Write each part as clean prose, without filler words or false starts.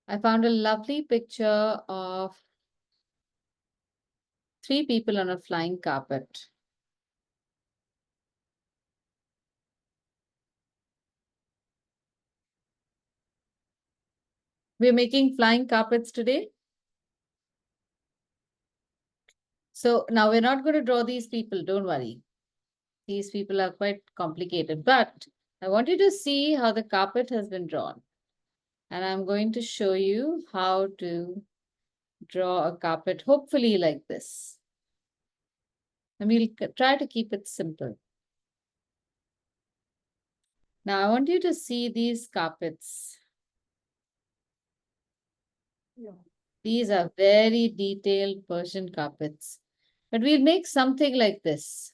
I found a lovely picture of 3 people on a flying carpet. We're making flying carpets today. So now we're not going to draw these people, don't worry. These people are quite complicated, but I want you to see how the carpet has been drawn. And I'm going to show you how to draw a carpet, hopefully like this. And we'll try to keep it simple. Now I want you to see these carpets. These are very detailed Persian carpets. But we'll make something like this.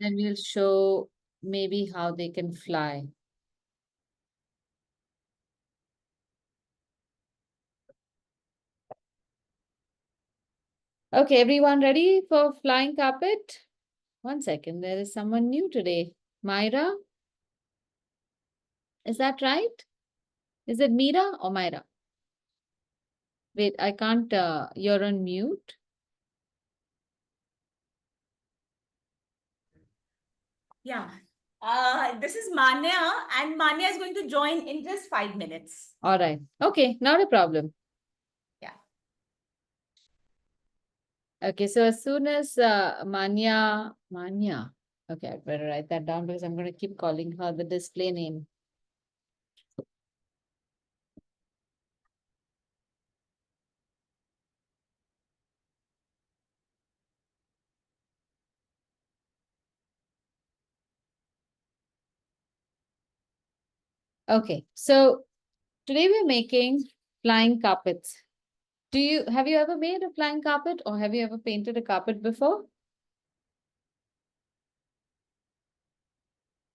And we'll show maybe how they can fly. Okay, everyone ready for flying carpet? One second, there is someone new today. Myra? Is that right? Is it Mira or Myra? Wait, I can't, you're on mute. Yeah. This is Manya, and Manya is going to join in just 5 minutes. All right. Okay, not a problem. Yeah. Okay, so as soon as Manya, okay, I better write that down because I'm going to keep calling her the display name. Okay, so today we're making flying carpets. Have you ever made a flying carpet or have you ever painted a carpet before?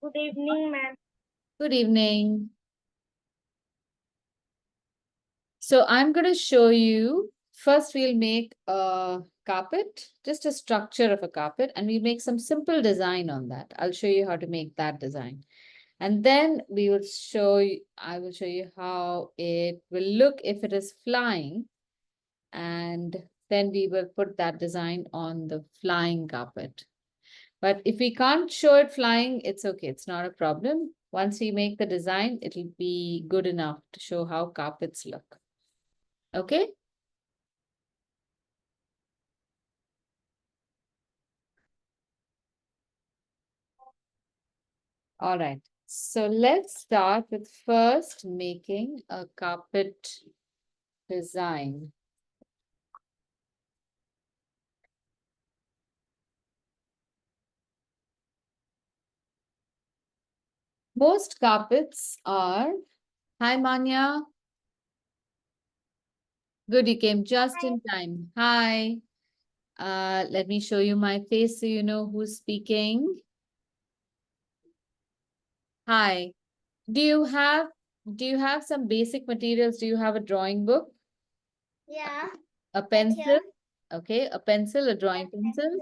Good evening, ma'am. Good evening. So I'm going to show you, first we'll make a carpet, just a structure of a carpet, and we'll make some simple design on that. I'll show you how to make that design. And then we will I will show you how it will look if it is flying. And then we will put that design on the flying carpet. But if we can't show it flying, it's okay. It's not a problem. Once we make the design, it'll be good enough to show how carpets look. Okay? All right. So let's start with first making a carpet design. Most carpets are, hi Manya. Good, you came just in time. Hi. Let me show you my face so you know who's speaking. Hi. Do you have some basic materials? Do you have a drawing book? Yeah. A pencil? Okay, a pencil, a drawing pencil.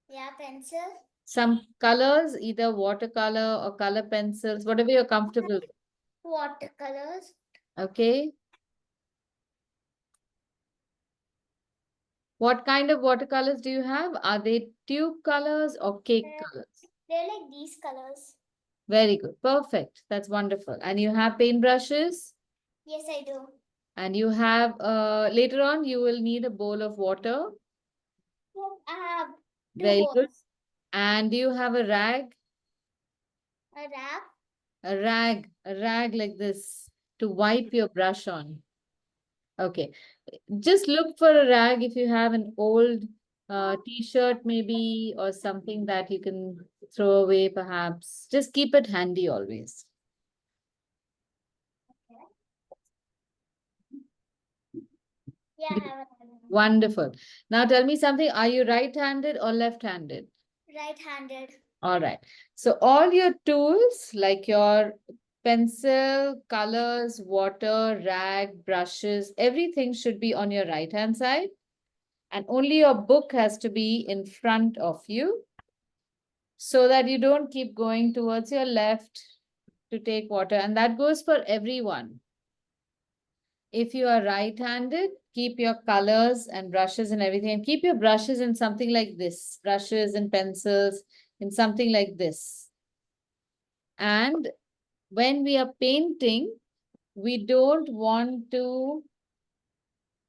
Yeah, pencil. Some colors, either watercolor or color pencils, whatever you're comfortable with. Watercolors. Okay. What kind of watercolors do you have? Are they tube colors or cake colors? They're like these colors. Very good. Perfect. That's wonderful. And you have paintbrushes? Yes, I do. And you have, later on, you will need a bowl of water. Yes, I have two Very bowls. good. And do you have a rag? A wrap. A rag like this to wipe your brush on. Okay. Just look for a rag if you have an old t-shirt maybe or something that you can throw away perhaps. Just keep it handy always. Yeah, I have a Wonderful. Now tell me something. Are you right-handed or left-handed? right-handed. All right. So all your tools like your pencil, colors, water, rag, brushes, everything should be on your right-hand side. And only your book has to be in front of you so that you don't keep going towards your left to take water, and that goes for everyone. If you are right-handed, keep your colors and brushes and everything, and keep your brushes in something like this, brushes and pencils in something like this. And when we are painting, we don't want to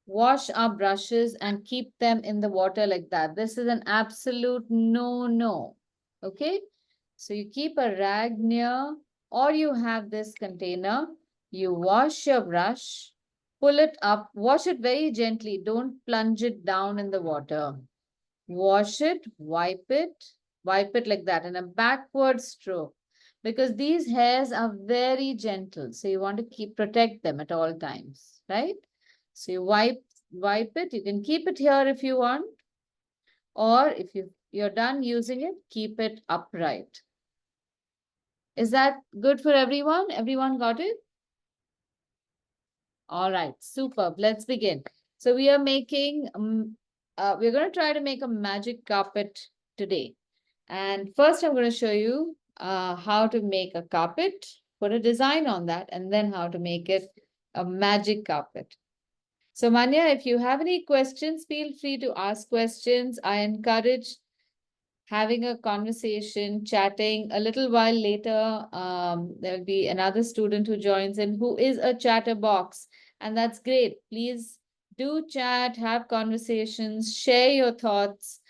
wash our brushes and keep them in the water like that. This is an absolute no. Okay? So you keep a rag near, or you have this container. You wash your brush, pull it up, wash it very gently. Don't plunge it down in the water. Wash it, wipe it like that in a backward stroke, because these hairs are very gentle. So you want to protect them at all times, right? So you wipe it. You can keep it here if you want, or if you're done using it, keep it upright. Is that good for everyone? Everyone got it? All right, superb. Let's begin. So we are making, we're going to try to make a magic carpet today. And first I'm going to show you how to make a carpet, put a design on that, and then how to make it a magic carpet. So Manya, if you have any questions, feel free to ask questions. I encourage having a conversation, chatting. A little while later, there'll be another student who joins in who is a chatterbox, and that's great. Please do chat, have conversations, share your thoughts.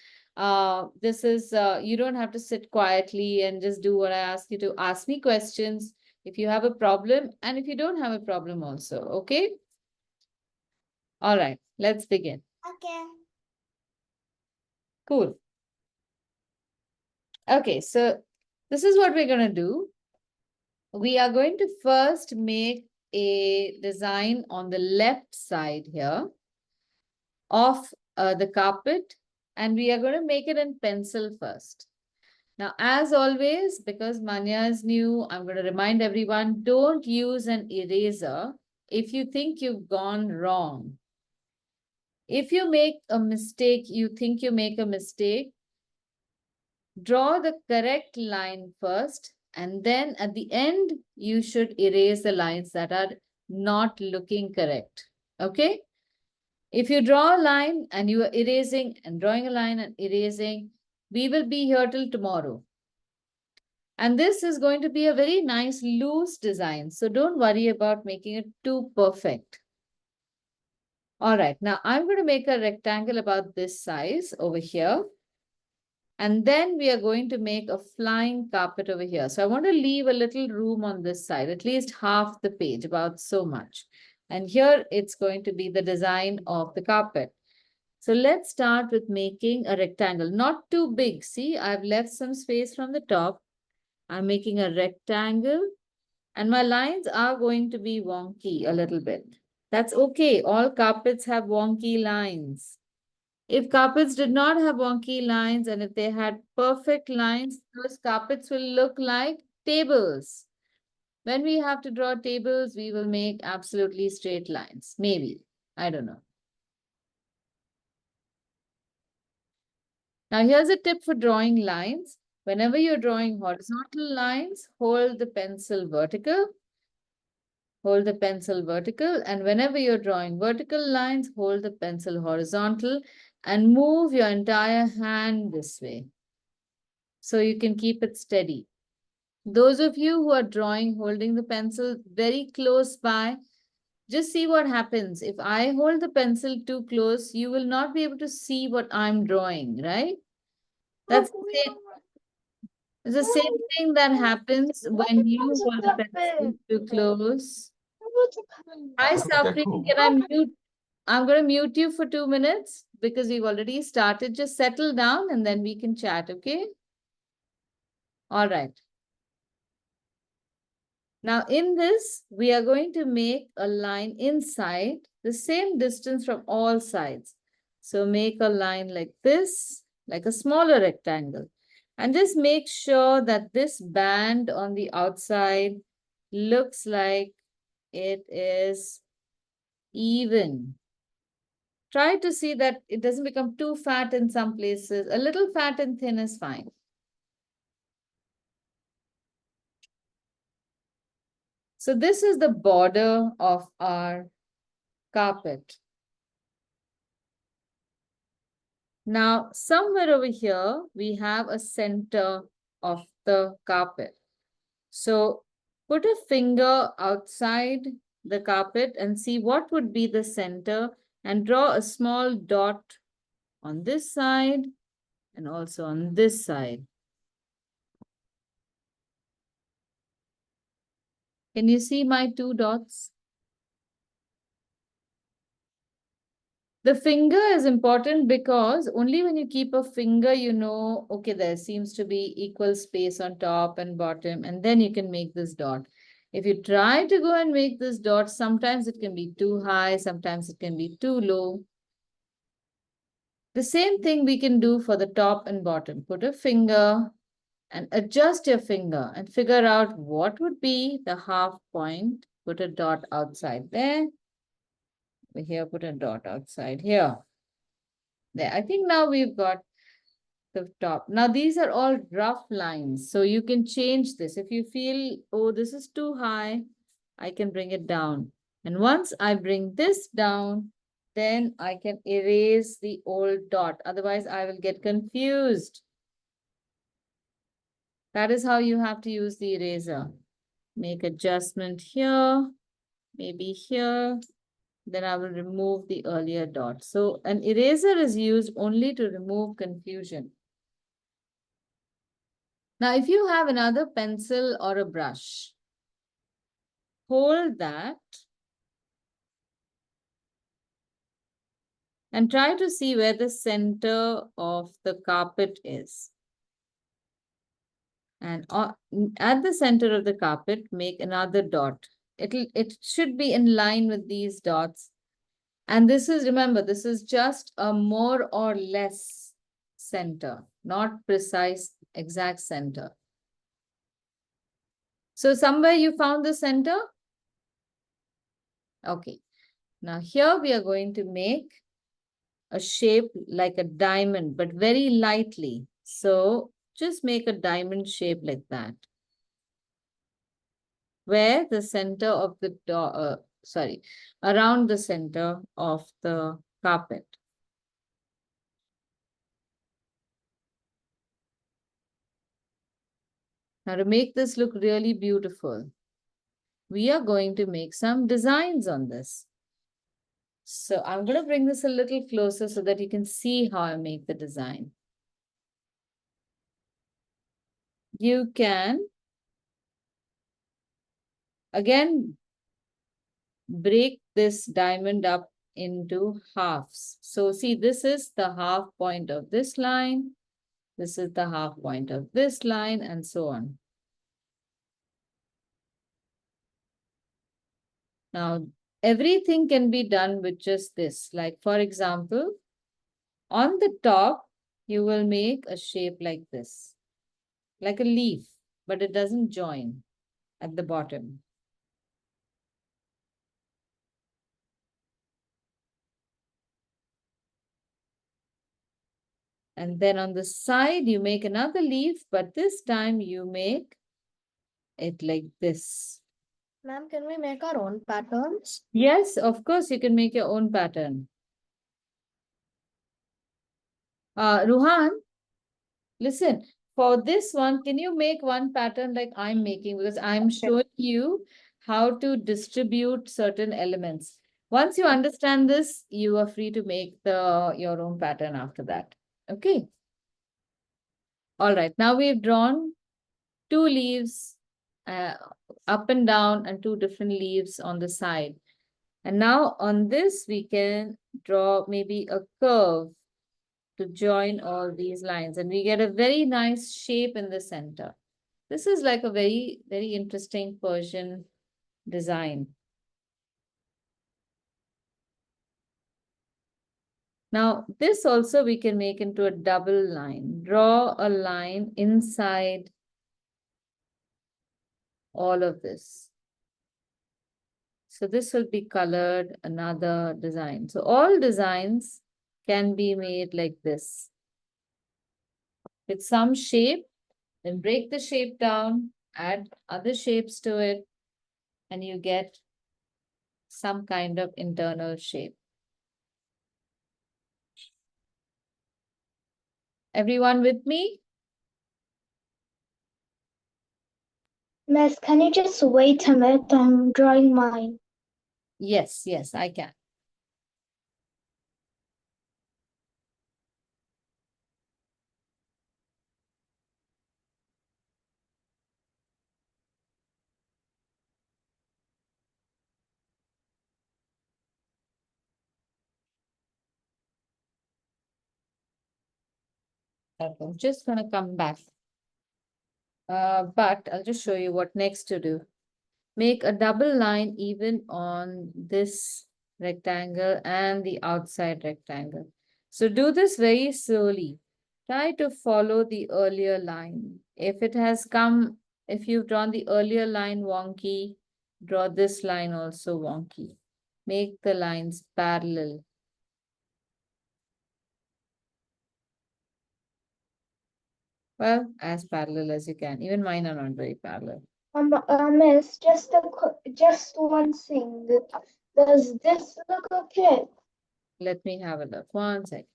This is, you don't have to sit quietly and just do what I ask you to. Ask me questions if you have a problem, and if you don't have a problem also, okay? All right, let's begin. Okay. Cool. Okay, so this is what we're going to do. We are going to first make a design on the left side here of the carpet, and we are going to make it in pencil first. Now, as always, because Manya is new, I'm going to remind everyone, don't use an eraser if you think you've gone wrong. If you make a mistake, you think you make a mistake, draw the correct line first, and then at the end, you should erase the lines that are not looking correct. Okay? If you draw a line and you are erasing and drawing a line and erasing, we will be here till tomorrow. And this is going to be a very nice loose design. So don't worry about making it too perfect. All right, now I'm going to make a rectangle about this size over here. And then we are going to make a flying carpet over here. So I want to leave a little room on this side, at least half the page, about so much. And here it's going to be the design of the carpet. So let's start with making a rectangle, not too big. See, I've left some space from the top. I'm making a rectangle, and my lines are going to be wonky a little bit. That's okay. All carpets have wonky lines. If carpets did not have wonky lines, and if they had perfect lines, those carpets will look like tables. When we have to draw tables, we will make absolutely straight lines. Maybe. I don't know. Now, here's a tip for drawing lines. Whenever you're drawing horizontal lines, hold the pencil vertical. Hold the pencil vertical. And whenever you're drawing vertical lines, hold the pencil horizontal and move your entire hand this way, so you can keep it steady. Those of you who are drawing holding the pencil very close by, just see what happens. If I hold the pencil too close, you will not be able to see what I'm drawing, right? That's the same thing that happens when you hold the pencil too close. Hi, Safri, can I mute? I'm going to mute you for 2 minutes because we've already started. Just settle down and then we can chat, okay? All right. Now in this, we are going to make a line inside the same distance from all sides. So make a line like this, like a smaller rectangle. And just make sure that this band on the outside looks like it is even. Try to see that it doesn't become too fat in some places. A little fat and thin is fine. So this is the border of our carpet. Now, somewhere over here, we have a center of the carpet. So put a finger outside the carpet and see what would be the center and draw a small dot on this side and also on this side. Can you see my two dots? The finger is important because only when you keep a finger, you know, okay, there seems to be equal space on top and bottom, and then you can make this dot. If you try to go and make this dot, sometimes it can be too high, sometimes it can be too low. The same thing we can do for the top and bottom. Put a finger and adjust your finger and figure out what would be the half point. Put a dot outside there. Here, put a dot outside here. There, I think now we've got the top. Now these are all rough lines, so you can change this. If you feel, oh, this is too high, I can bring it down. And once I bring this down, then I can erase the old dot. Otherwise, I will get confused. That is how you have to use the eraser. Make adjustment here, maybe here. Then I will remove the earlier dot. So an eraser is used only to remove confusion. Now, if you have another pencil or a brush, hold that and try to see where the center of the carpet is. And at the center of the carpet, make another dot. It should be in line with these dots. And this is, remember, this is just a more or less center, not precise exact center. So somewhere you found the center? Okay. Now here we are going to make a shape like a diamond, but very lightly. So just make a diamond shape like that, where the center of the around the center of the carpet. Now to make this look really beautiful, we are going to make some designs on this. So I'm going to bring this a little closer so that you can see how I make the design. You can, again, break this diamond up into halves. So see, this is the half point of this line. This is the half point of this line, and so on. Now, everything can be done with just this. Like, for example, on the top, you will make a shape like this, like a leaf, but it doesn't join at the bottom. And then on the side, you make another leaf, but this time you make it like this. Ma'am, can we make our own patterns? Yes, of course, you can make your own pattern. Ruhan, listen, for this one, can you make one pattern like I'm making? Because I'm showing you how to distribute certain elements. Once you understand this, you are free to make your own pattern after that. Okay. All right. Now we've drawn two leaves up and down and two different leaves on the side. And now on this, we can draw maybe a curve to join all these lines, and we get a very nice shape in the center. This is like a very, very interesting Persian design. Now, this also we can make into a double line. Draw a line inside all of this. So this will be colored another design. So all designs can be made like this. With some shape, then break the shape down, add other shapes to it, and you get some kind of internal shape. Everyone with me? Miss, can you just wait a minute? I'm drawing mine. Yes, I can. Okay, I'm just gonna come back. But I'll just show you what next to do. Make a double line even on this rectangle and the outside rectangle. So do this very slowly. Try to follow the earlier line. If you've drawn the earlier line wonky, draw this line also wonky. Make the lines parallel. Well, as parallel as you can. Even mine are not very parallel. Miss, just one thing. Does this look okay? Let me have a look. One second.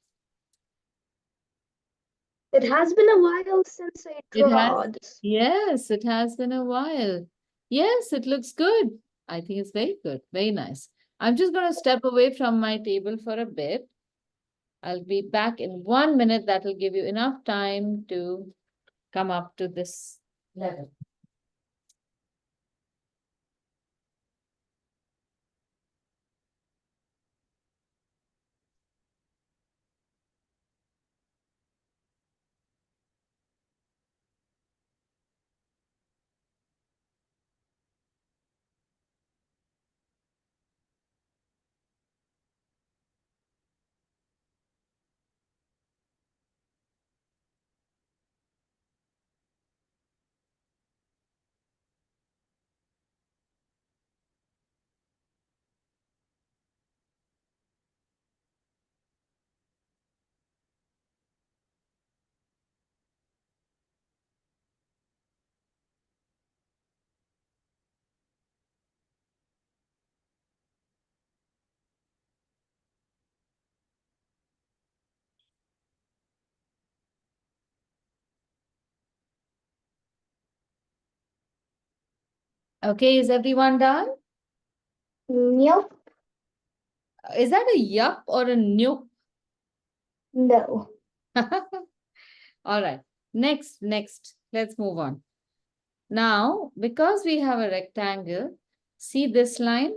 It has been a while since I It has, drawed. yes, it has been a while. Yes, it looks good. I think it's very good. Very nice. I'm just going to step away from my table for a bit. I'll be back in 1 minute. That will give you enough time to come up to this level. Okay, is everyone done? Nope. Is that a yup or a nope? No. All right. Next. Let's move on. Now, because we have a rectangle, see this line?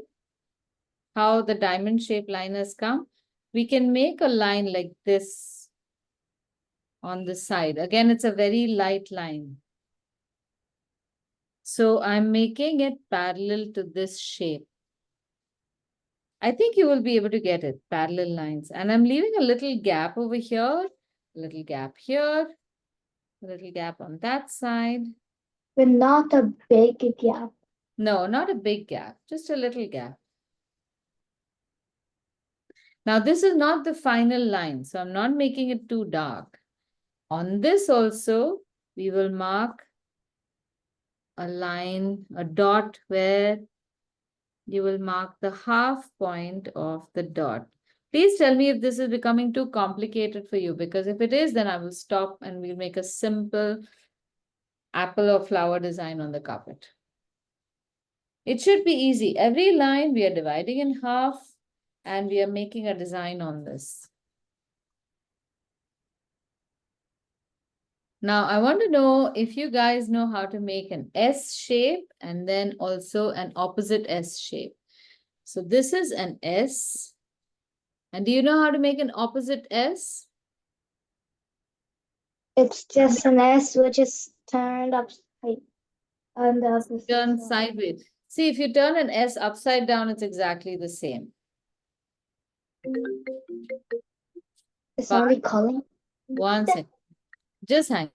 How the diamond shaped line has come? We can make a line like this on the side. Again, it's a very light line. So I'm making it parallel to this shape. I think you will be able to get it, parallel lines. And I'm leaving a little gap over here, a little gap here, a little gap on that side. But not a big gap. No, not a big gap, just a little gap. Now, this is not the final line, so I'm not making it too dark. On this also, we will mark a line, a dot where you will mark the half point of the dot. Please tell me if this is becoming too complicated for you, because if it is, then I will stop and we'll make a simple apple or flower design on the carpet. It should be easy. Every line we are dividing in half and we are making a design on this. Now, I want to know if you guys know how to make an S shape and then also an opposite S shape. So this is an S. And do you know how to make an opposite S? It's just an S which is turned upside on the opposite Turn side. sideways. See, if you turn an S upside down, it's exactly the same. It's But only calling. one second. Just hang.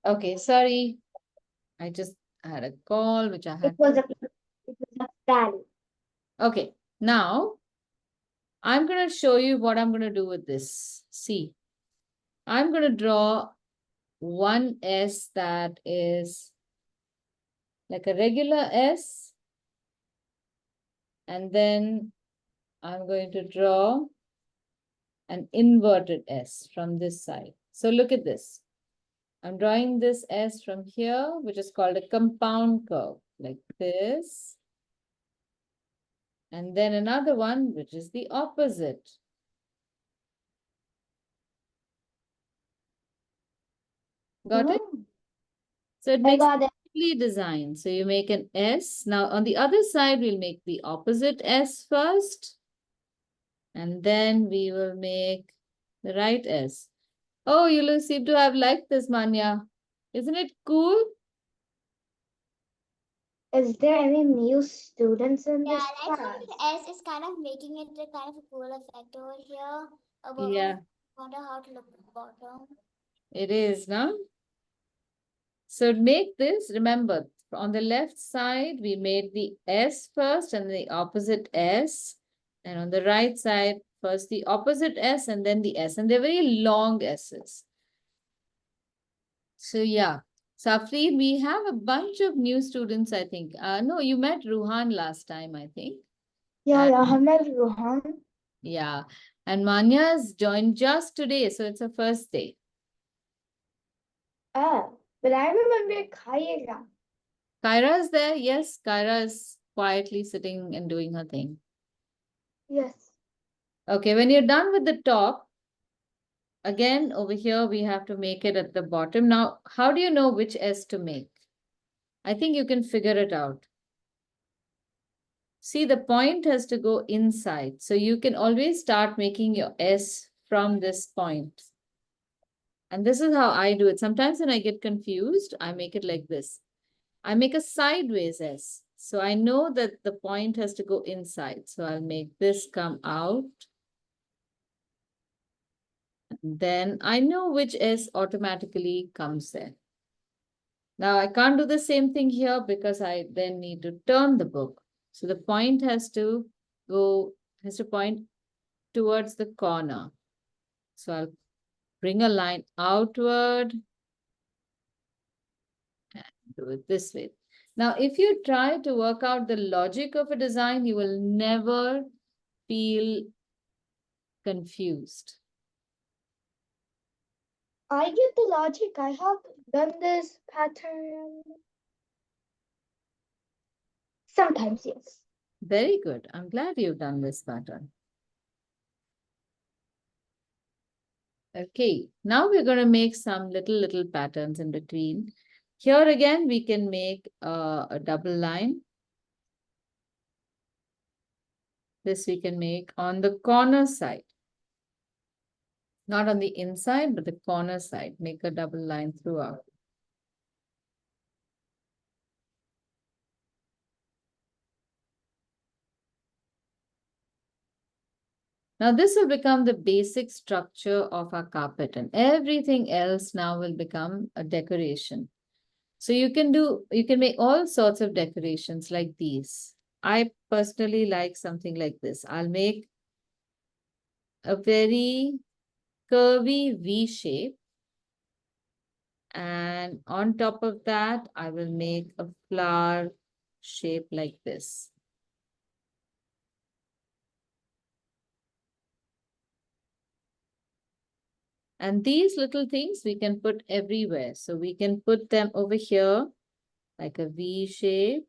Okay, sorry. I just had a call which I It had. was a valley. Okay, now I'm going to show you what I'm going to do with this. See, I'm going to draw one S that is like a regular S, and then I'm going to draw an inverted S from this side. So look at this. I'm drawing this S from here, which is called a compound curve, like this. And then another one, which is the opposite. Got it? Oh, So it I makes got it. design. So you make an S. Now on the other side, we'll make the opposite S first. And then we will make the right S. Oh, you seem to have liked this, Manya. Isn't it cool? Is there any new students in Yeah, this I like how class? the S is kind of making it a kind of a cool effect over here. Yeah, Wonder how to look at the bottom. it is, no? So make this, remember, on the left side, we made the S first and the opposite S. And on the right side, first the opposite S and then the S. And they're very long S's. So yeah, Safri, we have a bunch of new students, I think. No, you met Ruhan last time, I think. Yeah, And yeah, Hamad Rohan. yeah, and Manya's joined just today, so it's her first day. Ah, but I remember Kaira. Kyra is there? Yes, Kyra is quietly sitting and doing her thing. Yes. Okay, when you're done with the top, again, over here, we have to make it at the bottom. Now, how do you know which S to make? I think you can figure it out. See, the point has to go inside. So you can always start making your S from this point. And this is how I do it. Sometimes when I get confused, I make it like this. I make a sideways S. So I know that the point has to go inside. So I'll make this come out. Then I know which S automatically comes there. Now I can't do the same thing here because I then need to turn the book. So the point has to point towards the corner. So I'll bring a line outward and do it this way. Now, if you try to work out the logic of a design, you will never feel confused. I get the logic. I have done this pattern. Sometimes, yes. Very good. I'm glad you've done this pattern. Okay, now we're going to make some little patterns in between. Here again, we can make a double line. This we can make on the corner side. Not on the inside, but the corner side. Make a double line throughout. Now this will become the basic structure of our carpet, and everything else now will become a decoration. So you can make all sorts of decorations like these. I personally like something like this. I'll make a very curvy V shape. And on top of that, I will make a flower shape like this. And these little things we can put everywhere. So we can put them over here like a V shape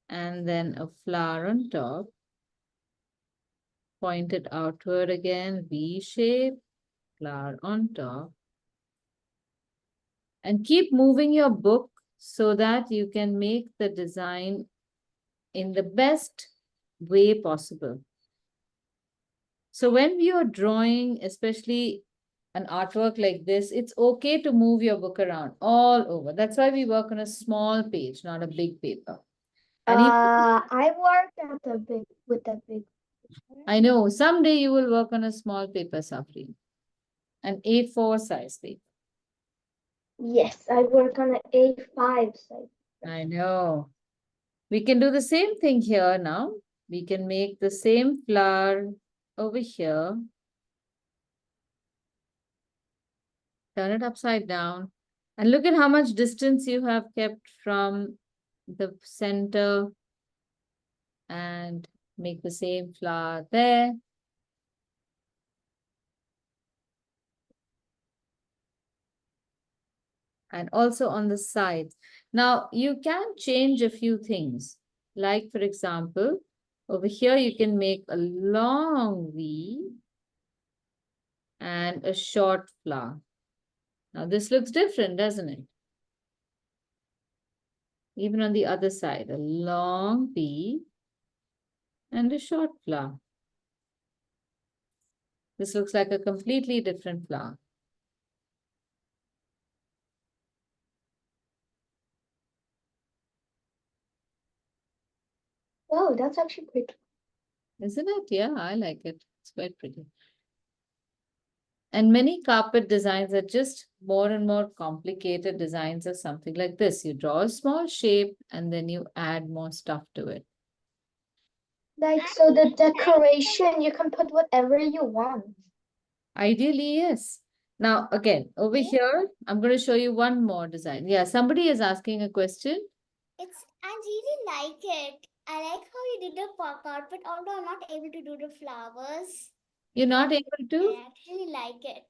and then a flower on top. Point it outward again, V shape, flower on top. And keep moving your book so that you can make the design in the best way possible. So when we are drawing, especially an artwork like this, it's okay to move your book around all over. That's why we work on a small page, not a big paper. And I worked with a big. I know someday you will work on a small paper, Safri, an A4 size paper. Yes, I work on an A5 site. I know. We can do the same thing here now. We can make the same flower over here. Turn it upside down. And look at how much distance you have kept from the center, and make the same flower there. And also on the sides. Now you can change a few things. Like for example, over here you can make a long V and a short flower. Now this looks different, doesn't it? Even on the other side, a long V and a short flower. This looks like a completely different flower. Oh, that's actually pretty. Isn't it? Yeah, I like it. It's quite pretty. And many carpet designs are just more and more complicated designs of something like this. You draw a small shape and then you add more stuff to it. Like, so the decoration, you can put whatever you want. Ideally, yes. Now, again, over here, I'm going to show you one more design. Yeah, somebody is asking a question. I really like it. I like how you did the carpet, although I'm not able to do the flowers. You're not able to? I actually like it.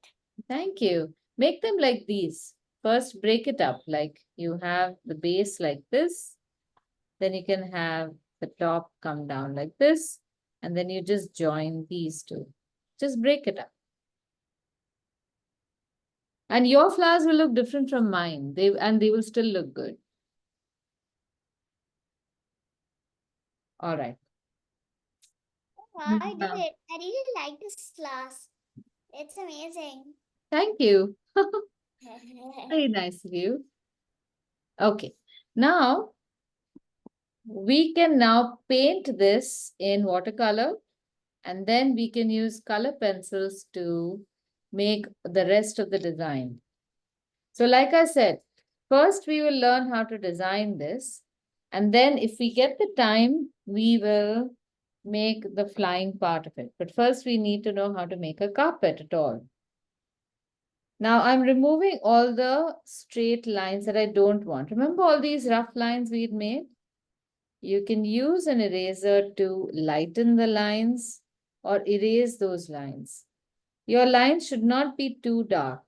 Thank you. Make them like these. First, break it up. Like you have the base like this. Then you can have the top come down like this. And then you just join these two. Just break it up. And your flowers will look different from mine. They will still look good. All right. Wow, I did it. I really like this class. It's amazing. Thank you. Very nice of you. Okay. Now, we can now paint this in watercolor, and then we can use color pencils to make the rest of the design. So like I said, first we will learn how to design this. And then if we get the time, we will make the flying part of it. But first we need to know how to make a carpet at all. Now I'm removing all the straight lines that I don't want. Remember all these rough lines we'd made? You can use an eraser to lighten the lines or erase those lines. Your lines should not be too dark.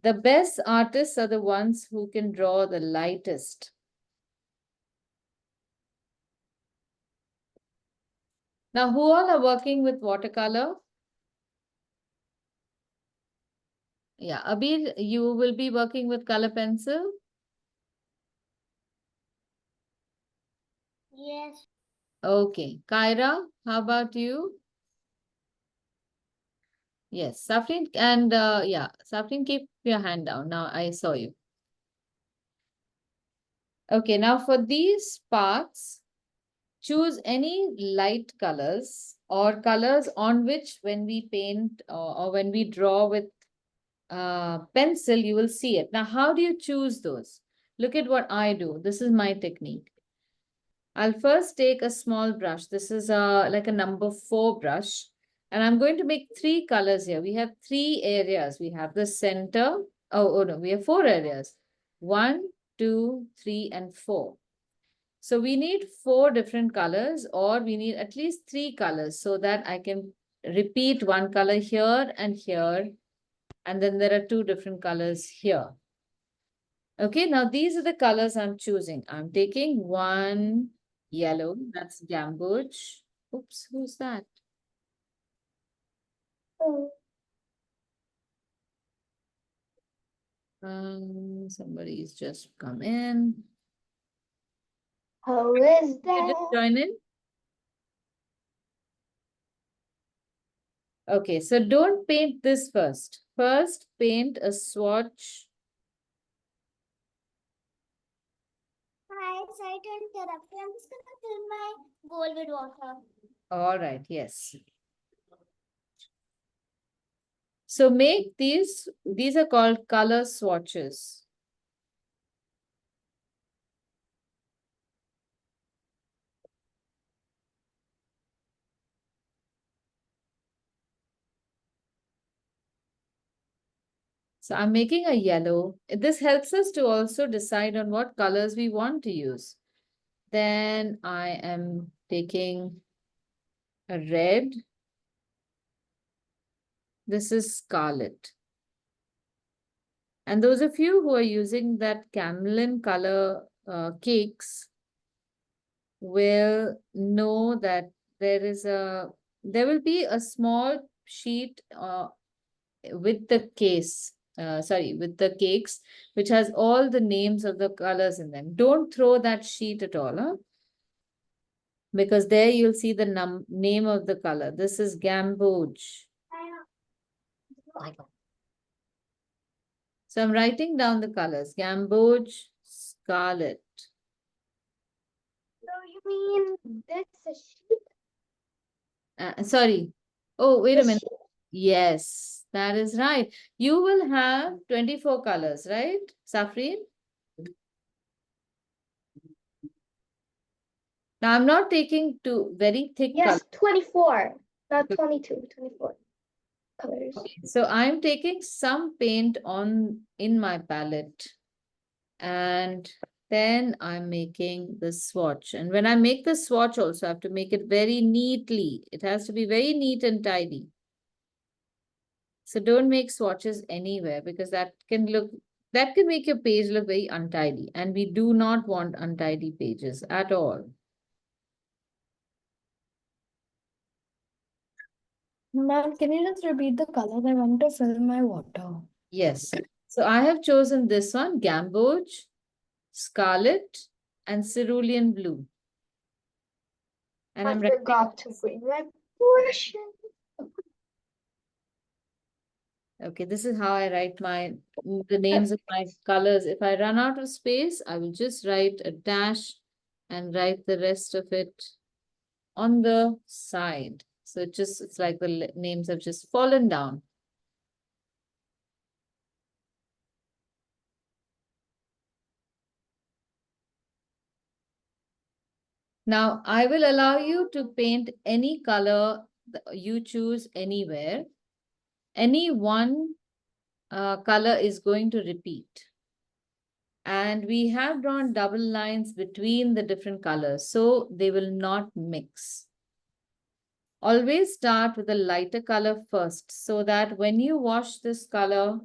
The best artists are the ones who can draw the lightest. Now, who all are working with watercolor? Yeah, Abir, you will be working with color pencil? Yes. Okay. Kyra, how about you? Yes, Safrin, and yeah, Safrin, keep your hand down. Now I saw you. Okay, now for these parts, choose any light colors or colors on which when we paint or when we draw with pencil, you will see it. Now, how do you choose those? Look at what I do. This is my technique. I'll first take a small brush. This is like a number 4 brush. And I'm going to make 3 colors here. We have 3 areas. We have the center. Oh no, we have 4 areas. 1, 2, 3, and 4. So we need 4 different colors, or we need at least 3 colors so that I can repeat one color here and here. And then there are 2 different colors here. Okay, now these are the colors I'm choosing. I'm taking one yellow, that's gamboge. Oops, who's that? Oh, Somebody's just come in. how is You just that? join in. Okay, so don't paint this first. First, paint a swatch. Hi, sorry to interrupt you. I'm just gonna fill my bowl with water. All right, yes. So make these are called color swatches. So I'm making a yellow. This helps us to also decide on what colors we want to use. Then I am taking a red. This is scarlet. And those of you who are using that camelin color cakes will know that there will be a small sheet with the with the cakes, which has all the names of the colors in them. Don't throw that sheet at all, huh? Because there you'll see the name of the color. This is gamboge. So I'm writing down the colors. Gamboge, scarlet. So you mean this a sheep? Sorry. Oh, wait a This minute. sheep? Yes, that is right. You will have 24 colors, right, Safreen? Now, I'm not taking two very thick Yes, colors. 24. Not 22, 24 colors. So I'm taking some paint in my palette, and then I'm making the swatch. And when I make the swatch also, I have to make it very neatly. It has to be very neat and tidy. So don't make swatches anywhere because that can make your page look very untidy. And we do not want untidy pages at all. Ma'am, can you just repeat the colors? I want to fill my water. Yes. So I have chosen this one, gamboge, scarlet, and cerulean blue. And I I'm forgot to bring my brush. okay, this is how I write the names of my colors. If I run out of space, I will just write a dash and write the rest of it on the side. So it's like the names have just fallen down. Now, I will allow you to paint any color you choose anywhere. Any one color is going to repeat. And we have drawn double lines between the different colors, so they will not mix. Always start with a lighter color first, so that when you wash this color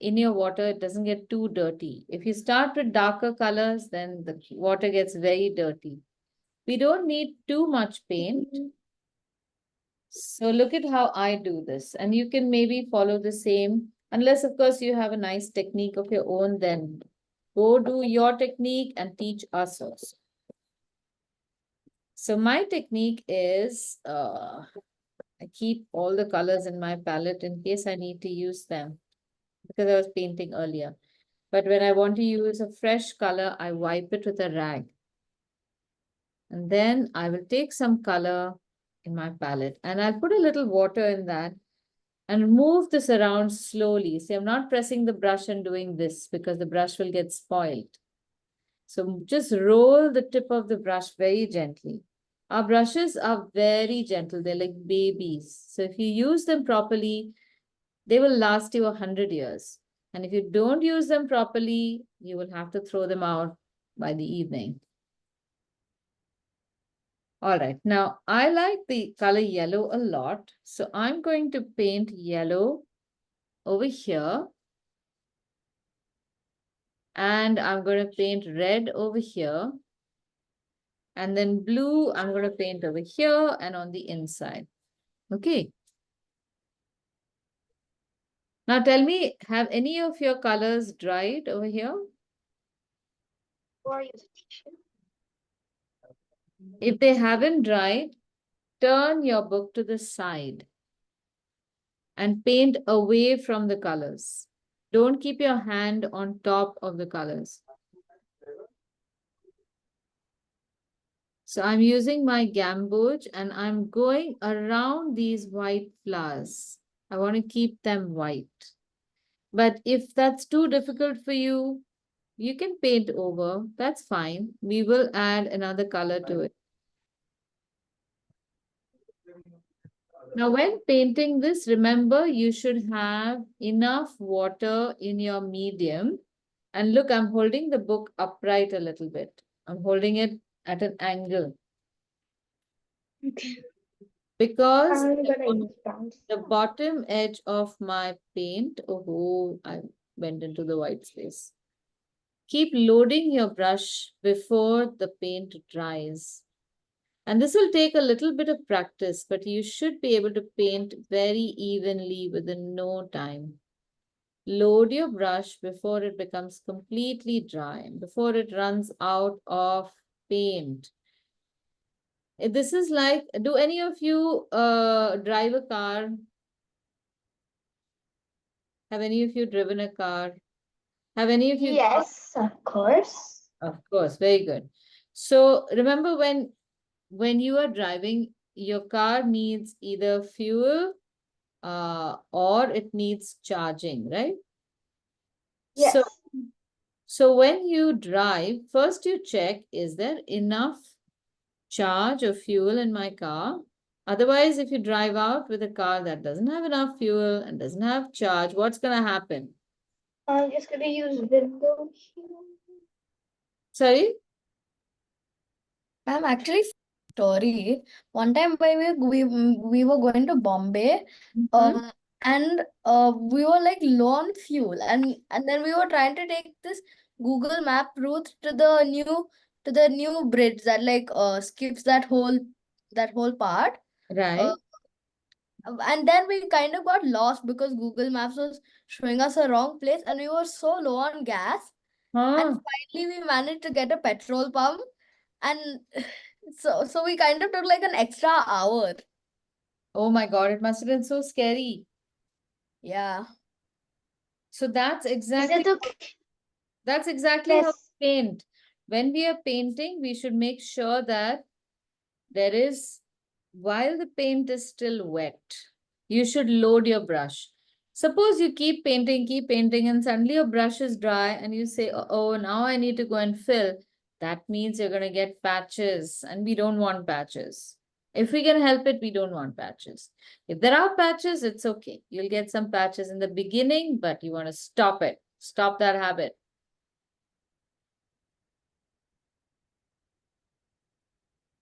in your water, it doesn't get too dirty. If you start with darker colors, then the water gets very dirty. We don't need too much paint. So look at how I do this, and you can maybe follow the same, unless of course you have a nice technique of your own, then go do your technique and teach us also. So my technique is, I keep all the colors in my palette in case I need to use them because I was painting earlier. But when I want to use a fresh color, I wipe it with a rag. And then I will take some color in my palette and I'll put a little water in that and move this around slowly. See, I'm not pressing the brush and doing this because the brush will get spoiled. So just roll the tip of the brush very gently. Our brushes are very gentle. They're like babies. So if you use them properly, they will last you 100 years. And if you don't use them properly, you will have to throw them out by the evening. All right, now I like the color yellow a lot. So I'm going to paint yellow over here. And I'm going to paint red over here. And then blue, I'm going to paint over here and on the inside. Okay. Now tell me, have any of your colors dried over here? Or use a tissue. If they haven't dried, turn your book to the side and paint away from the colors. Don't keep your hand on top of the colors. So I'm using my gamboge and I'm going around these white flowers. I want to keep them white. But if that's too difficult for you, you can paint over. That's fine. We will add another color to it. Now, when painting this, remember you should have enough water in your medium. And look, I'm holding the book upright a little bit. I'm holding it at an angle Okay. because I'm gonna use brown. the bottom edge of my paint, oh, I went into the white space. Keep loading your brush before the paint dries. And this will take a little bit of practice, but you should be able to paint very evenly within no time. Load your brush before it becomes completely dry, before it runs out of paint. This is like, do any of you drive a car? Have any of you driven a car? Have any of you? Yes, of course. Of course, very good. So remember when you are driving, your car needs either fuel or it needs charging, right? Yes. So when you drive, first you check, is there enough charge of fuel in my car? Otherwise, if you drive out with a car that doesn't have enough fuel and doesn't have charge, what's going to happen? I'm just gonna use window here. Sorry? I'm actually story. One time when we were going to Bombay, Mhm. and we were like low on fuel, and then we were trying to take this Google Map route to the new bridge that like skips that whole part. Right. Uh, and then we kind of got lost because Google Maps was showing us a wrong place, and we were so low on gas. And Huh. finally, we managed to get a petrol pump, and so we kind of took like an extra hour. Oh my God, it must have been so scary. Yeah. So that's Is exactly it okay? That's exactly how Yes. we paint. When we are painting, we should make sure that there is, while the paint is still wet, you should load your brush. Suppose you keep painting, and suddenly your brush is dry and you say, oh, now I need to go and fill. That means you're going to get patches, and we don't want patches. If we can help it, we don't want patches. If there are patches, it's okay. You'll get some patches in the beginning, but you want to stop it. Stop that habit.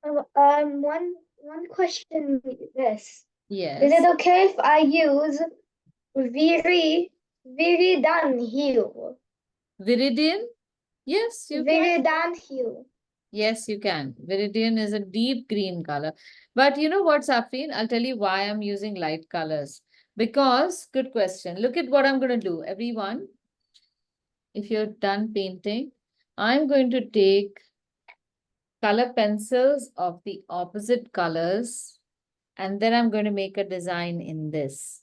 One question this. Is Yes. it okay if I use Viridan hue? Viridian? Yes, you can. Viridan hue. Yes, you can. Viridian is a deep green color. But you know what, Safin? I'll tell you why I'm using light colors. Because, good question. Look at what I'm going to do. Everyone, if you're done painting, I'm going to take color pencils of the opposite colors, and then I'm going to make a design in this.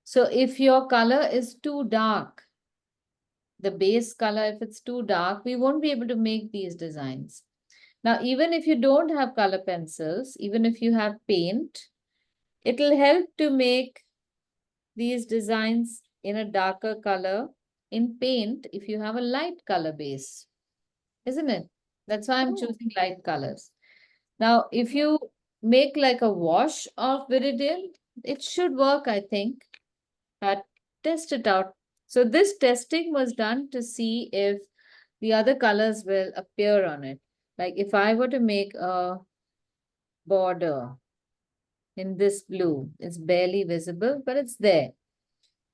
So if your color is too dark, the base color, if it's too dark, we won't be able to make these designs. Now, even if you don't have color pencils, even if you have paint, it'll help to make these designs in a darker color in paint if you have a light color base, isn't it? That's why I'm choosing light colors. Now, if you make like a wash of Viridian, it should work, I think. But test it out. So this testing was done to see if the other colors will appear on it. Like if I were to make a border in this blue, it's barely visible, but it's there.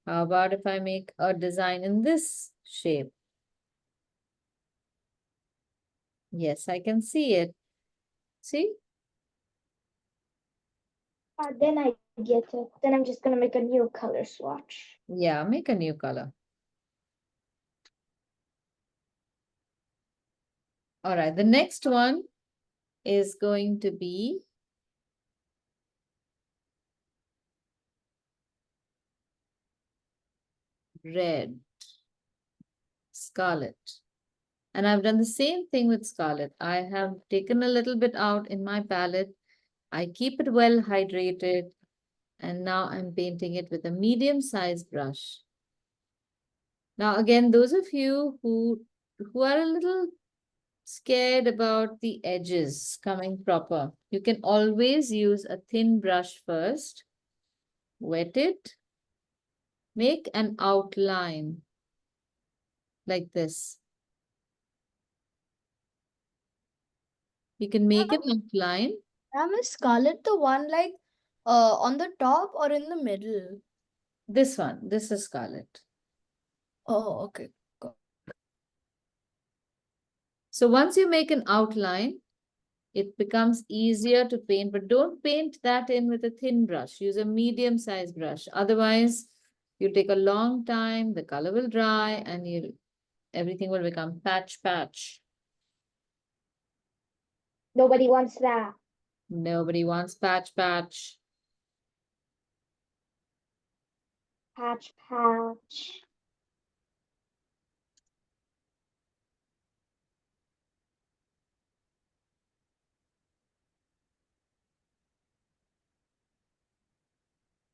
How about if I make a design in this shape? Yes, I can see it. See? Then I get it. Then I'm just gonna make a new color swatch. Yeah, make a new color. All right, the next one is going to be red, scarlet. And I've done the same thing with scarlet. I have taken a little bit out in my palette I keep it well hydrated, and now I'm painting it with a medium-sized brush. Now, again, those of you who are a little scared about the edges coming proper, you can always use a thin brush first, wet it, make an outline like this. You can make an outline. Ma'am, is scarlet the one like on the top or in the middle? This one, this is scarlet. Oh, okay. So once you make an outline, it becomes easier to paint, but don't paint that in with a thin brush. Use a medium-sized brush. Otherwise, you'll take a long time, the color will dry, and everything will become patch. Nobody wants that. Nobody wants patch. Patch.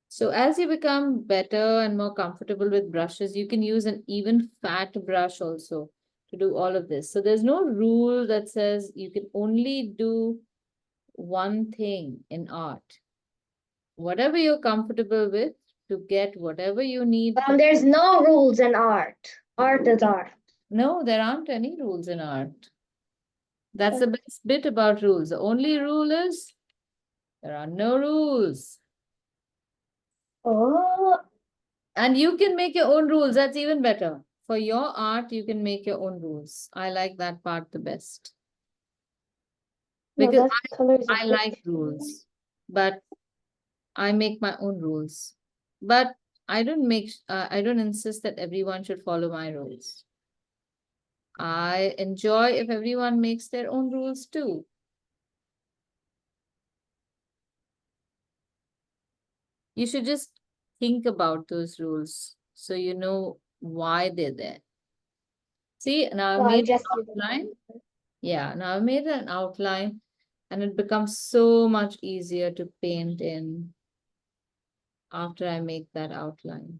So as you become better and more comfortable with brushes, you can use an even fat brush also to do all of this. So there's no rule that says you can only do one thing in art. Whatever you're comfortable with to get whatever you need. There's no rules in art. Art is art. No, there aren't any rules in art. That's the best bit about rules. The only rule is there are no rules. Oh, And you can make your own rules. That's even better. For your art, you can make your own rules. I like that part the best. no, Because that color is a I bit like too rules, but I make my own rules. But I don't insist that everyone should follow my rules. I enjoy if everyone makes their own rules too. You should just think about those rules so you know why they're there. See, now So I I made an just use outline. Yeah, now I made an outline and it becomes so much easier to paint in after I make that outline.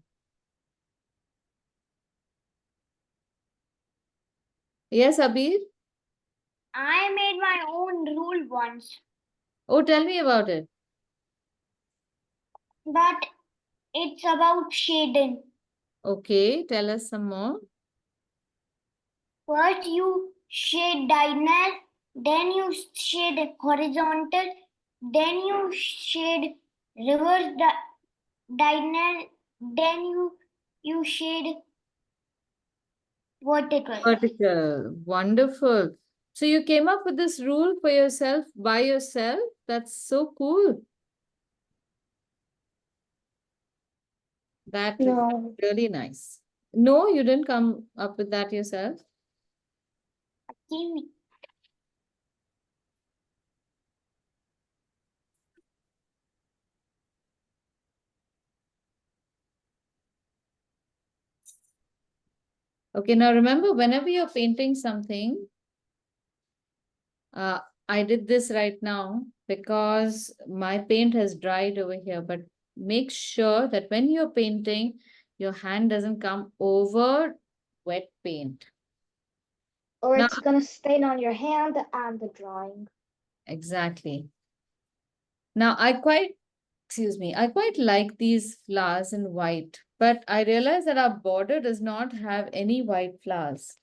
Yes, Abir? I made my own rule once, Oh, tell me about it. but it's about shading. Okay, tell us some more. First, you shade diagonal, then you shade horizontal, then you shade reverse diagonal, then you shade vertical. Vertical. Wonderful. So you came up with this rule for yourself by yourself? That's so cool. That is No. really nice. No, you didn't come up with that yourself. Okay. Okay, now remember, whenever you're painting something, I did this right now because my paint has dried over here, but make sure that when you're painting, your hand doesn't come over wet paint. Or Now, it's gonna stain on your hand and the drawing. exactly. Now, I quite like these flowers in white, but I realize that our border does not have any white flowers.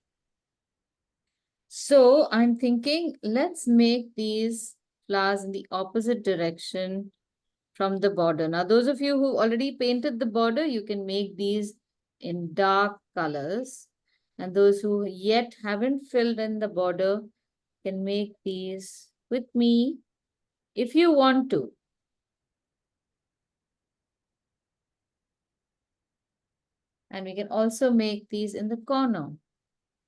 So I'm thinking, let's make these flowers in the opposite direction from the border. Now, those of you who already painted the border, you can make these in dark colors. And those who yet haven't filled in the border can make these with me if you want to. And we can also make these in the corner.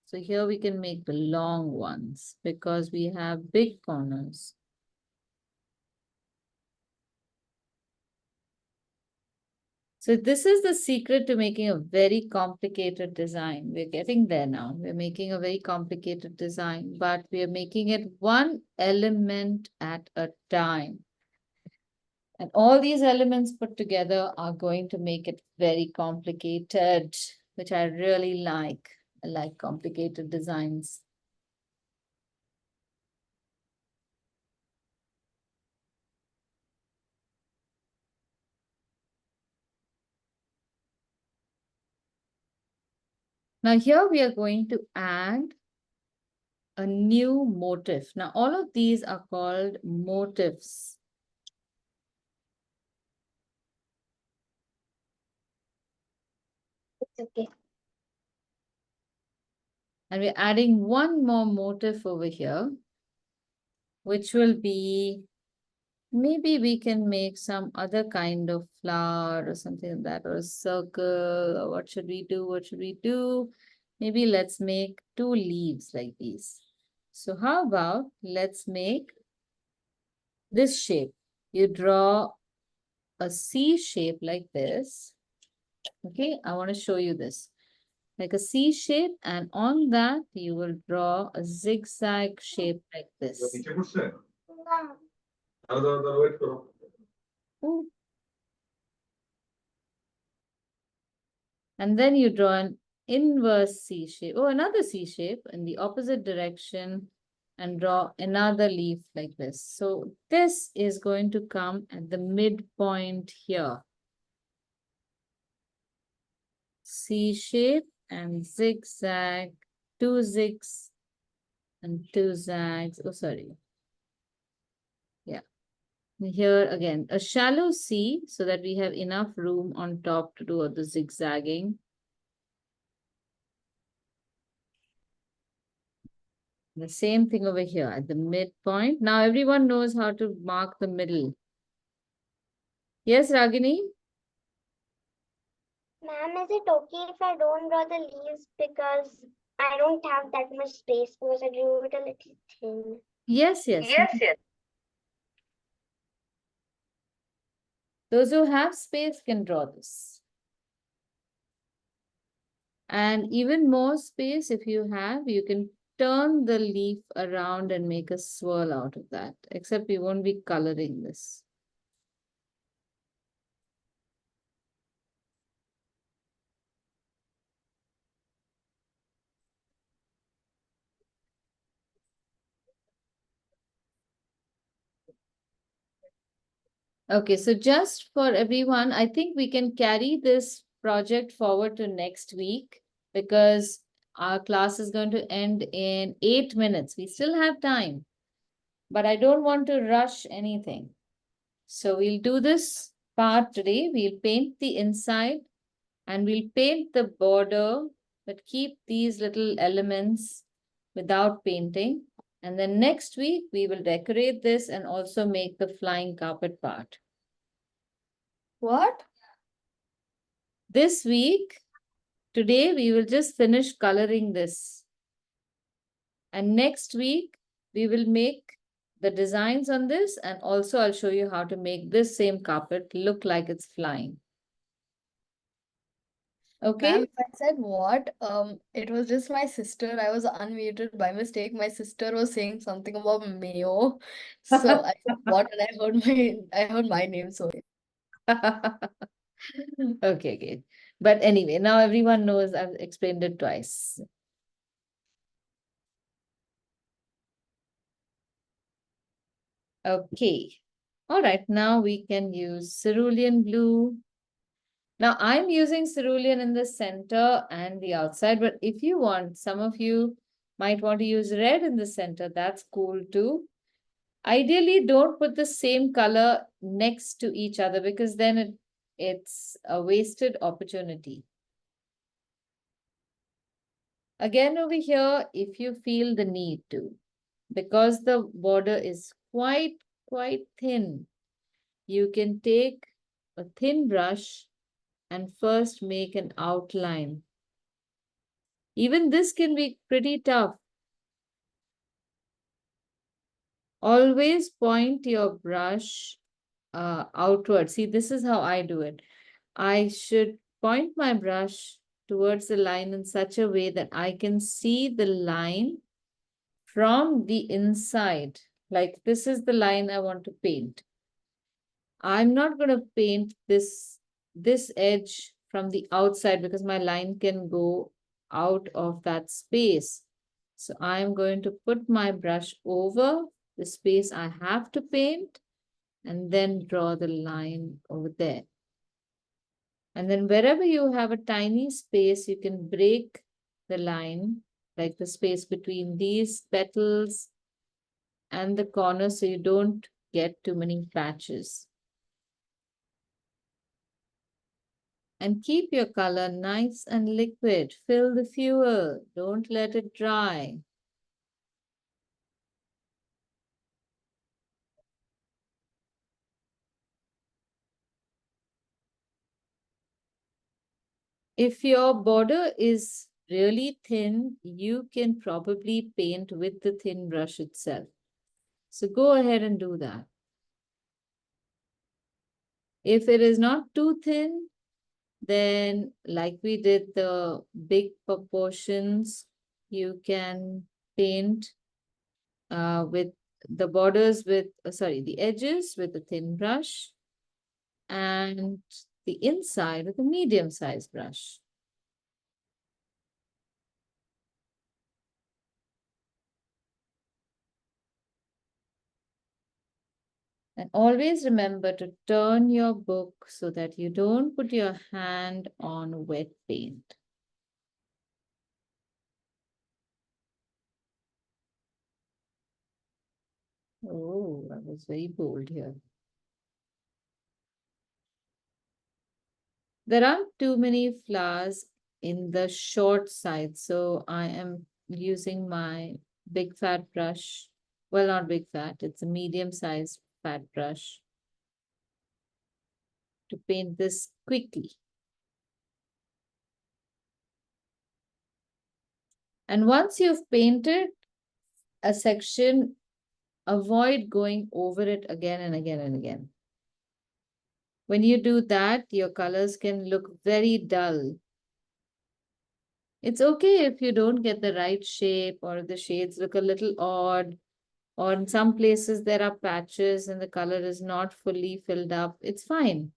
So here we can make the long ones because we have big corners. So this is the secret to making a very complicated design. We're getting there now. We're making a very complicated design, but we are making it one element at a time. And all these elements put together are going to make it very complicated, which I really like. I like complicated designs. Now here we are going to add a new motif. Now all of these are called motifs. It's okay. And we're adding one more motif over here, which will be, maybe we can make some other kind of flower or something like that, or a circle, or what should we do? What should we do? Maybe let's make 2 leaves like these. So how about let's make this shape. You draw a C shape like this. Okay, I want to show you this. Like a C shape, and on that you will draw a zigzag shape like this. Ooh. And then you draw an inverse C shape, oh, another C shape in the opposite direction, and draw another leaf like this. So this is going to come at the midpoint here. C shape and zigzag, 2 zigs and 2 zags. Oh, sorry. Yeah. Here again, a shallow C so that we have enough room on top to do all the zigzagging. The same thing over here at the midpoint. Now everyone knows how to mark the middle. Yes, Ragini? Ma'am, is it okay if I don't draw the leaves because I don't have that much space because I drew it a little thin? Yes, yes. yes. Those who have space can draw this. And even more space, if you have, you can turn the leaf around and make a swirl out of that, except we won't be coloring this. Okay, so just for everyone, I think we can carry this project forward to next week because our class is going to end in 8 minutes. We still have time, but I don't want to rush anything. So we'll do this part today. We'll paint the inside and we'll paint the border, but keep these little elements without painting. And then next week, we will decorate this and also make the flying carpet part. What? This week, today, we will just finish coloring this. And next week, we will make the designs on this, and also I'll show you how to make this same carpet look like it's flying. Okay? Ma'am, if I said what? It was just my sister. I was unmuted by mistake. My sister was saying something about mayo. So I said what, and I heard my name. So Okay, good. But anyway, now everyone knows I've explained it twice. Okay. All right, now we can use cerulean blue. Now I'm using cerulean in the center and the outside, but if you want, some of you might want to use red in the center. That's cool too. Ideally, don't put the same color next to each other because then it's a wasted opportunity. Again, over here, if you feel the need to, because the border is quite thin, you can take a thin brush and first make an outline. Even this can be pretty tough. Always point your brush outward. See, this is how I do it. I should point my brush towards the line in such a way that I can see the line from the inside. Like this is the line I want to paint. I'm not going to paint this edge from the outside because my line can go out of that space. So I'm going to put my brush over the space I have to paint and then draw the line over there. And then wherever you have a tiny space, you can break the line, like the space between these petals and the corner so you don't get too many patches. And keep your color nice and liquid. Fill the fuel. Don't let it dry. If your border is really thin, you can probably paint with the thin brush itself. So go ahead and do that. If it is not too thin, then like we did the big proportions, you can paint with the borders with, the edges with a thin brush and the inside with a medium-sized brush. And always remember to turn your book so that you don't put your hand on wet paint. Oh, I was very bold here. There aren't too many flowers in the short side, so I am using my big fat brush. Well, not big fat, it's a medium-sized fat brush to paint this quickly. And once you've painted a section, avoid going over it again and again and again. When you do that, your colors can look very dull. It's okay if you don't get the right shape or the shades look a little odd, or in some places there are patches and the color is not fully filled up. It's fine.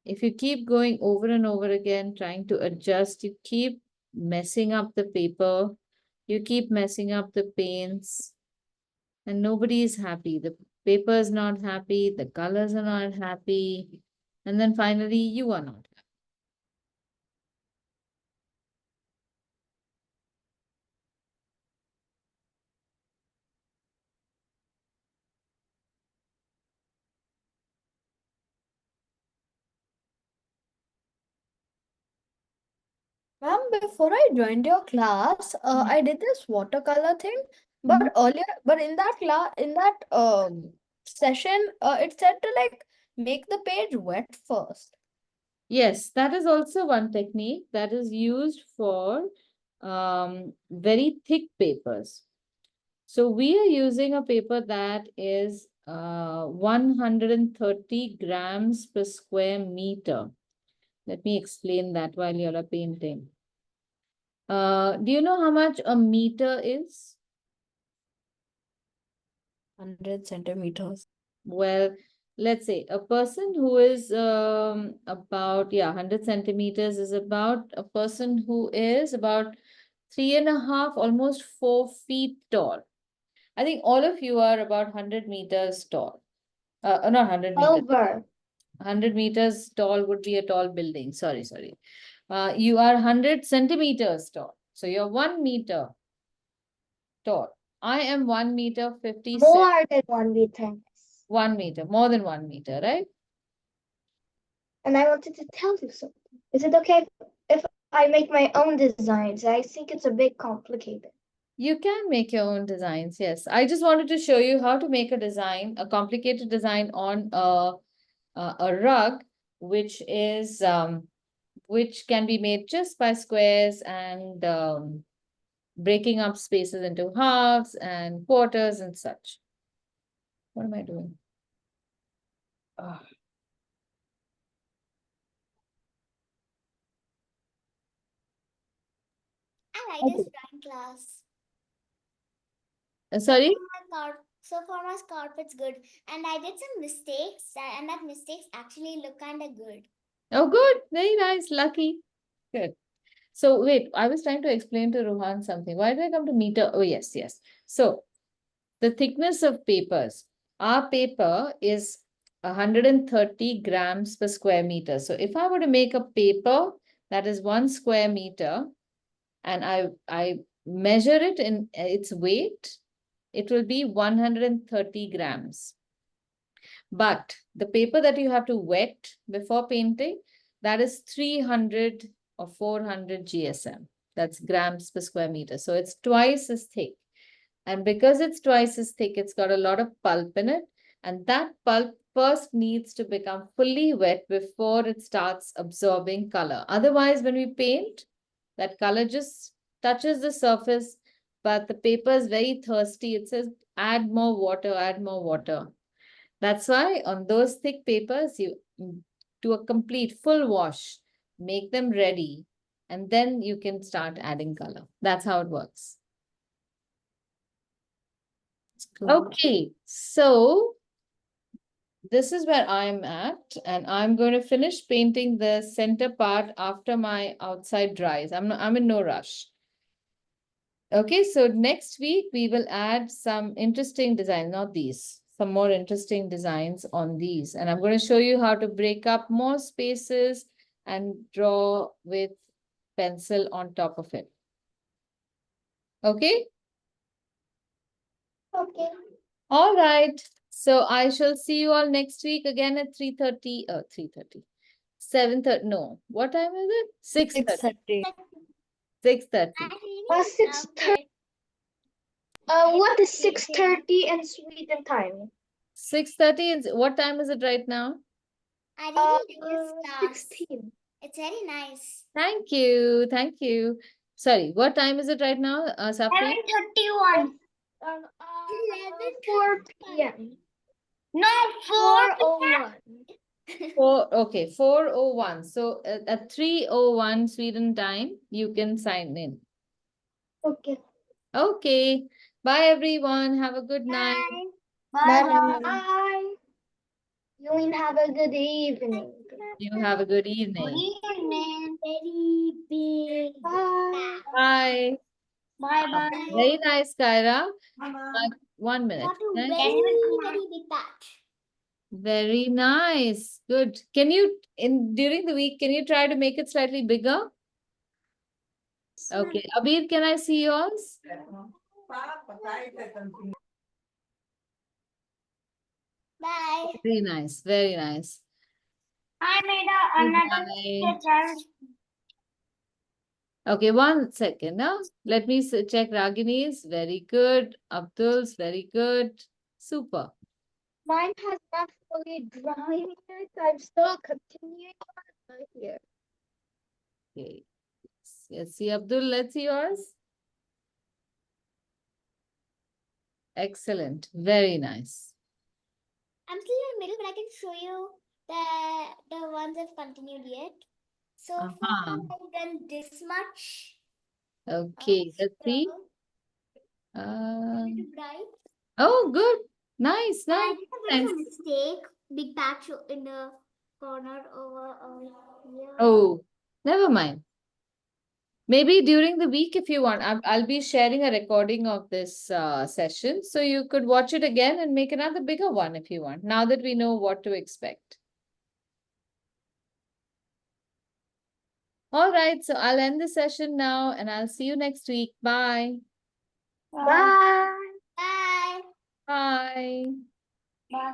If you keep going over and over again, trying to adjust, you keep messing up the paper, you keep messing up the paints, and nobody is happy. The paper is not happy, the colors are not happy, and then finally you are not happy. Ma'am, before I joined your class, I did this watercolor thing, but earlier, but in that class, in that session, it said to like make the page wet first. Yes, that is also one technique that is used for very thick papers. So we are using a paper that is 130 grams per square meter. Let me explain that while you're painting. Do you know how much a meter is? 100 centimeters. Well, let's say a person who is about 100 centimeters is about a person who is about 3.5, almost 4 feet tall. I think all of you are about 100 meters tall. Not 100 meters. Over. 100 meters tall would be a tall building. Sorry. You are 100 centimeters tall. So you're 1 meter tall. I am 1 meter 50 More than 1 meter. 1 meter, more than 1 meter, right? And I wanted to tell you something. Is it okay if I make my own designs? I think it's a bit complicated. You can make your own designs, yes. I just wanted to show you how to make a design, a complicated design on a rug, which is which can be made just by squares and breaking up spaces into halves and quarters and such. What am I doing? Ah. I like this drawing class. Sorry? My cards So far my carpet's good. And I did some mistakes and that mistakes actually look kind of good. Oh, good. Very nice. Lucky. Good. So wait, I was trying to explain to Rohan something. Why did I come to meter? Oh, yes, yes. So the thickness of papers. Our paper is 130 grams per square meter. So if I were to make a paper that is 1 square meter and I measure it in its weight, it will be 130 grams. But the paper that you have to wet before painting, that is 300 or 400 GSM. That's grams per square meter. So it's twice as thick. And because it's twice as thick, it's got a lot of pulp in it. And that pulp first needs to become fully wet before it starts absorbing color. Otherwise, when we paint, that color just touches the surface, but the paper is very thirsty. It says, add more water, add more water. That's why on those thick papers, you do a complete full wash, make them ready, and then you can start adding color. That's how it works. Okay, so this is where I'm at, and I'm going to finish painting the center part after my outside dries. I'm in no rush. Okay, so next week we will add some interesting design, not these, some more interesting designs on these. And I'm going to show you how to break up more spaces and draw with pencil on top of it. Okay? Okay. All right. So I shall see you all next week again at 3:30. 3:30. 7:30. No. What time is it? 6:30. 6:30. 6:30. I really 6:30. loved it. What is 6:30 in Sweden time? 6:30. What time is it right now? I really like this class. 16. It's very nice. Thank you. Thank you. Sorry, what time is it right now, Safi? 7:31. 4 p.m. No, 4:01. 4:01. So at 3:01 Sweden time, you can sign in. Okay. Okay. Bye, everyone. Have a good night. Bye. Bye. Bye. You mean have a good evening. You have a good evening. Evening. Very big. Bye. Bye. Bye. Very nice, Kyra. 1 minute. Got a Nice. very big patch. Very nice. Good. Can you, during the week, can you try to make it slightly bigger? Okay. Abir, can I see yours? Bye. Very nice. Very nice. I made another Bye. challenge. Okay, 1 second now. Let me check Ragini's. Very good. Abdul's very good. Super. Mine has not fully dried yet. I'm still continuing on here. Okay. Yes, see Abdul, let's see yours. Excellent. Very nice. I'm still in the middle, but I can show you the ones I've continued yet. So far, I've done this much. Okay, let's see. Little bright. Oh, good. Nice, I nice. think there was Nice. a mistake. Big patch in the corner over here. Oh, never mind. Maybe during the week, if you want, I'll be sharing a recording of this session. So you could watch it again and make another bigger one if you want, now that we know what to expect. All right, so I'll end the session now and I'll see you next week. Bye. Bye. Bye. Bye. Bye.